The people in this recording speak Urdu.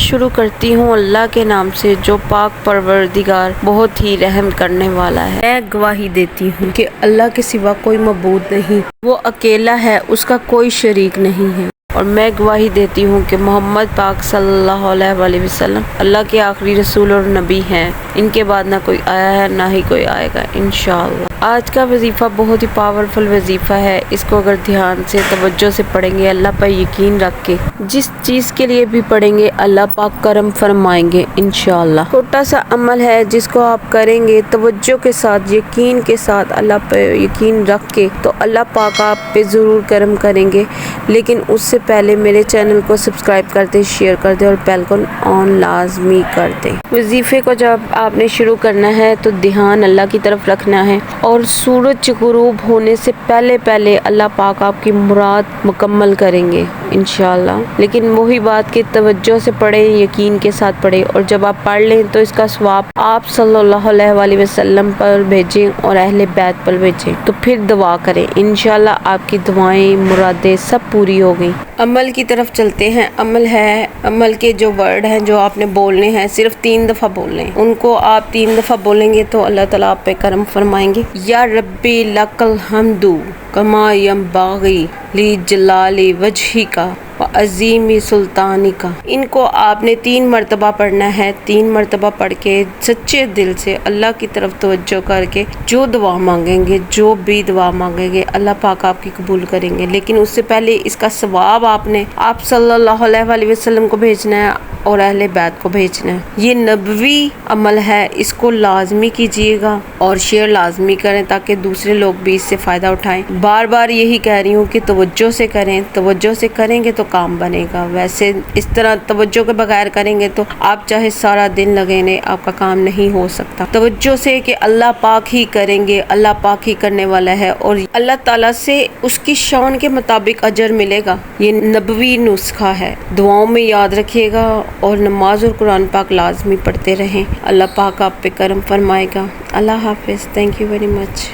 شروع کرتی ہوں اللہ کے نام سے جو پاک پروردگار بہت ہی رحم کرنے والا ہے۔ میں گواہی دیتی ہوں کہ اللہ کے سوا کوئی معبود نہیں، وہ اکیلا ہے، اس کا کوئی شریک نہیں ہے، اور میں گواہی دیتی ہوں کہ محمد پاک صلی اللہ علیہ وآلہ وسلم اللہ کے آخری رسول اور نبی ہیں، ان کے بعد نہ کوئی آیا ہے نہ ہی کوئی آئے گا انشاءاللہ۔ آج کا وظیفہ بہت ہی پاورفل وظیفہ ہے، اس کو اگر دھیان سے توجہ سے پڑھیں گے، اللہ پر یقین رکھ کے جس چیز کے لیے بھی پڑھیں گے اللہ پاک کرم فرمائیں گے انشاءاللہ۔ چھوٹا سا عمل ہے جس کو آپ کریں گے توجہ کے ساتھ، یقین کے ساتھ، اللہ پہ یقین رکھ کے، تو اللہ پاک آپ پہ ضرور کرم کریں گے، لیکن اس سے پہلے میرے چینل کو سبسکرائب کر دیں، شیئر کر دیں اور بیل کو آن لازمی کر دیں۔ وظیفے کو جب آپ نے شروع کرنا ہے تو دھیان اللہ کی طرف رکھنا ہے، اور سورج غروب ہونے سے پہلے پہلے اللہ پاک آپ کی مراد مکمل کریں گے انشاءاللہ۔ لیکن وہی بات کہ توجہ سے پڑھیں، یقین کے ساتھ پڑھیں، اور جب آپ پڑھ لیں تو اس کا ثواب آپ صلی اللہ علیہ وآلہ وسلم پر بھیجیں اور اہل بیت پر بھیجیں، تو پھر دعا کریں، انشاءاللہ آپ کی دعائیں، مرادیں سب پوری ہو گئی۔ عمل کی طرف چلتے ہیں۔ عمل کے جو ورڈ ہیں جو آپ نے بولنے ہیں، صرف 3 دفعہ بولنے ہیں، ان کو آپ 3 دفعہ بولیں گے تو اللہ تعالیٰ آپ پہ کرم فرمائیں گے۔ یا ربی لک الحمد کما ینبغی لجلال وجہک وعظیم سلطانک۔ ان کو آپ نے 3 مرتبہ پڑھنا ہے۔ 3 مرتبہ پڑھ کے سچے دل سے اللہ کی طرف توجہ کر کے جو دعا مانگیں گے، جو بھی دعا مانگیں گے اللہ پاک آپ کی قبول کریں گے۔ لیکن اس سے پہلے اس کا ثواب آپ صلی اللہ علیہ وآلہ وسلم کو بھیجنا ہے اور اہل بیت کو بھیجنا ہے۔ یہ نبوی عمل ہے، اس کو لازمی کیجیے گا اور شیئر لازمی کریں تاکہ دوسرے لوگ بھی اس سے فائدہ اٹھائیں۔ بار بار یہی کہہ رہی ہوں کہ توجہ سے کریں، توجہ سے کریں گے تو کام بنے گا، ویسے اس طرح توجہ کے بغیر کریں گے تو آپ چاہے سارا دن لگیں، آپ کا کام نہیں ہو سکتا۔ توجہ سے کہ اللہ پاک ہی کریں گے، اللہ پاک ہی کرنے والا ہے، اور اللہ تعالیٰ سے اس کی شان کے مطابق اجر ملے گا۔ یہ نبوی نسخہ ہے، دعاؤں میں یاد رکھیے گا اور نماز اور قرآن پاک لازمی پڑھتے رہیں، اللہ پاک آپ پہ کرم فرمائے گا۔ اللہ حافظ، تھینک یو ویری مچ۔